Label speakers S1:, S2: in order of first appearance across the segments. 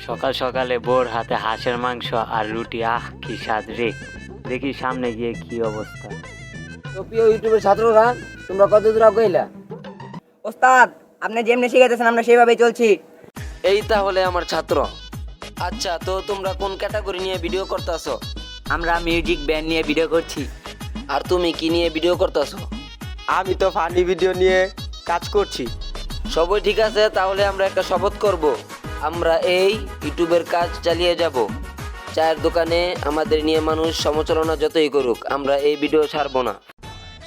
S1: সকাল সকালে বোর হাতে হাঁসের মাংস আর রুটি, আহ কি স্বাদ রে। দেখি সামনে গিয়ে কি অবস্থা।
S2: তো প্রিয় ইউটিউবের ছাত্ররা, তোমরা কত দূর আগাইলা? ওস্তাদ, আপনি যেমনি শিখাইতেছেন আমরা সেইভাবেই চলছি।
S3: এই তাহলে আমার ছাত্র। আচ্ছা, তো তোমরা কোন ক্যাটাগরি নিয়ে ভিডিও করতেছো?
S2: আমরা মিউজিক ব্যান্ড নিয়ে ভিডিও করছি।
S3: আর তুমি কি নিয়ে ভিডিও করতেছো?
S4: আমি তো ফানি ভিডিও নিয়ে কাজ করছি।
S3: সবই ঠিক আছে, তাহলে আমরা একটা শপথ করব। আমরা এই ইউটিউবের কাজ চালিয়ে যাব। চায়ের দোকানে আমাদের নিয়ে মানুষ সমালোচনা যতই করুক, আমরা এই ভিডিও ছাড়বো না,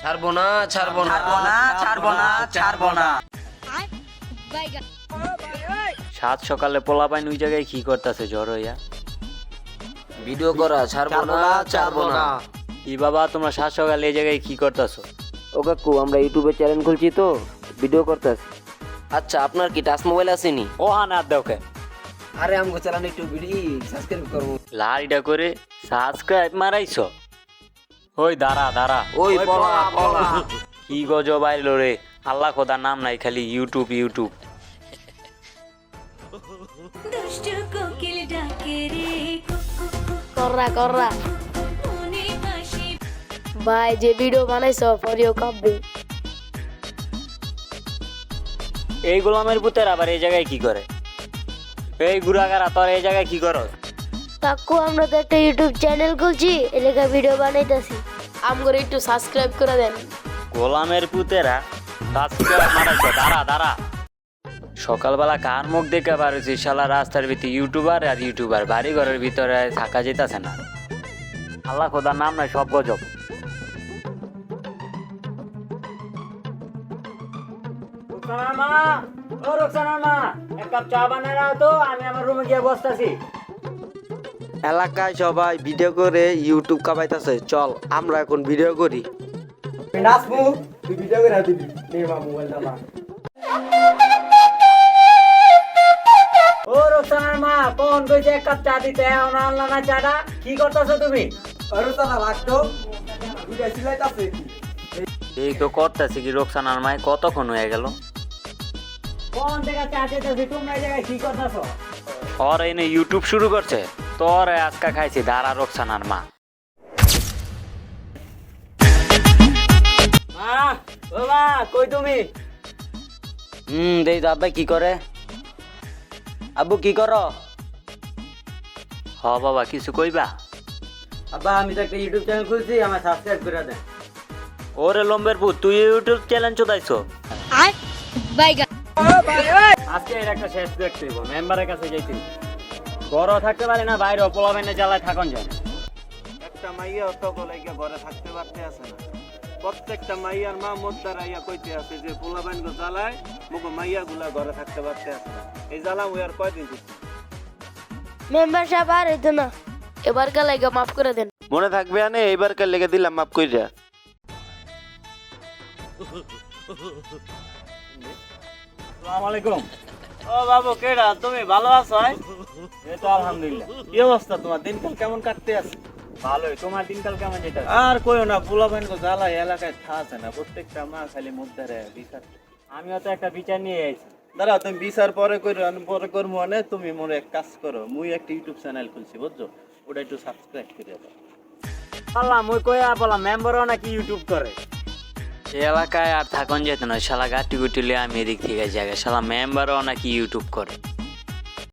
S3: ছাড়বো না, ছাড়বো না,
S2: ছাড়বো না, ছাড়বো না।
S1: সাত সকালে পোলাপাইন ওই জায়গায় কি করতেছে জ্বর হইয়া?
S3: ভিডিও করা ছাড়বো না, ছাড়বো না।
S1: কি বাবা, তোমরা সাত সকালে এই জায়গায় কি করতেছো?
S3: ও কাকু, আমরা ইউটিউবে চ্যানেল খুলছি তো ভিডিও করতেছি। আচ্ছা, আপনার কি টাচ মোবাইল আসেনি?
S1: ও হা না দেখে
S2: আরে আমগো চালানো একটু ভিডিও সাবস্ক্রাইব করবো।
S1: লাড়িটা করে সাবস্ক্রাইব মারাইছো? ওই দাঁড়া দাঁড়া,
S3: ওই পলা পলা।
S1: কি গজব আইলো রে। আল্লাহ খোদার নাম নাই, খালি ইউটিউব ইউটিউব।
S5: দুষ্টু কোকিল ডাকে রে
S6: কররা কররা
S5: মনে হাসি
S6: ভাই, যে ভিডিও বানাইছো পরেও কাঁপবে।
S1: এই গোলামের পুতের আবার এই জায়গায় কি করে? এই গুড়াগারা, তোর এই জায়গায় কি করো?
S6: কাকু, আমরা তো একটা ইউটিউব চ্যানেল খুলছি, এলাকা ভিডিও বানাইতেছি, আমগরে একটু সাবস্ক্রাইব করে দেন।
S1: গোলামের পুতেরা সাবস্ক্রাইব মারাইছো? দাঁড়া দাঁড়া, সকালবেলা কার মুখ দেখে পারছি? শালা রাস্তার ভিতরে ইউটিউবার আর ইউটিউবার, বাড়ি ঘরের ভিতরে থাকা যেতেছে না। আল্লাহ খোদার নাম নাই, সব গজব। রোকসানার মা, ও রোকসানার মা, এক কাপ চা বানায় নাও তো, আমি আমার রুমে গিয়ে বসতাছি।
S4: এলাকায় সবাই ভিডিও করে ইউটিউব কামাইতেছে, চল আমরা এখন ভিডিও করি।
S2: নাসমু, তুই ভিডিও করে দিবি। নে মা মোবাইলটা মা।
S1: ও রোকসানার মা, কোন কইছে এক কাপ চা দিতে, এখন আনলা না চাটা? কি করতেছো তুমি?
S2: আরে তারা লাগতো দুইটা সিলাইতাছে।
S1: এই তো করতেছি কি রোকসানার মায়, কতক্ষণ হয়ে গেল? কোন জায়গা চা দিতেছি, তোমরা এই জায়গায় কি করতেছো? ওর এনে ইউটিউব শুরু করছে, তোর আজকা খাইছি। দাঁড়া রোকসানার মা। মা, ও মা, কই তুমি?
S3: দেই তো। আব্বা কি করে? আব্বু কি করো?
S1: হ বাবা, কিছু কইবা?
S2: আব্বা, আমি তো একটা ইউটিউব চ্যানেল খুলছি, আমার সাবস্ক্রাইব করে দেন।
S1: ওরে লম্বের পুত, তুই ইউটিউব চ্যানেল চোদাইছো? আজকে এর একটা শেষ দেখতে হইব, মেম্বারের কাছে যাইতে হইব। ঘরও থাকতে পারে না, বাইরেও পোলাবেনে জ্বালায় থাকুন যায় না।
S4: একটা মাইয়া তখন লাগিয়া ঘরে থাকতে পারতে আছে না। প্রত্যেকটা মাইয়ার মা মোদ্দার আইয়া কইতে আছে যে পোলাবাইন গো জ্বালায় মুগো মাইয়া গুলা ঘরে থাকতে পারতে আছে না। এই জ্বালা ওই আর কয়দিন দিচ্ছি।
S6: মেম্বার সাহেব আর হইতো না, এবার কালাইগা মাফ করে দেন।
S4: মনে থাকবে আনে, এইবার কার লেগে দিলাম মাফ কইরা।
S1: আসসালামু আলাইকুম। ও বাবু, কেডা তুমি? ভালো আছো? এই তো আলহামদুলিল্লাহ।
S4: কি অবস্থা তোমার? দিনকাল কেমন কাটতে আছে?
S1: ভালোই। তোমার দিনকাল কেমন যেটা?
S4: আর কইও না, পোলাবাইন গো জ্বালায় এলাকায় থাকে না। প্রত্যেকটা মা খালি মুদ্দারে বিচার।
S1: আমিও তো একটা বিচার নিয়ে আইছি।
S4: দাঁড়াও, তুমি বিচার পরে করো, আমি পরে করবো। মানে তুমি মোরে এক কাজ করো, মুই একটা ইউটিউব চ্যানেল খুলছি বুঝছো, ওটা একটু সাবস্ক্রাইব করে দাও।
S1: আল্লাহ, মুই কইয়া বললাম মেম্বারও নাকি ইউটিউব করে। এই এলাকায় আর থাকুন যেত না, শালা গাটি গুটি লিয়ে আমি এদিক থেকে জায়গায়, শালা মেম্বারও নাকি ইউটিউব করে।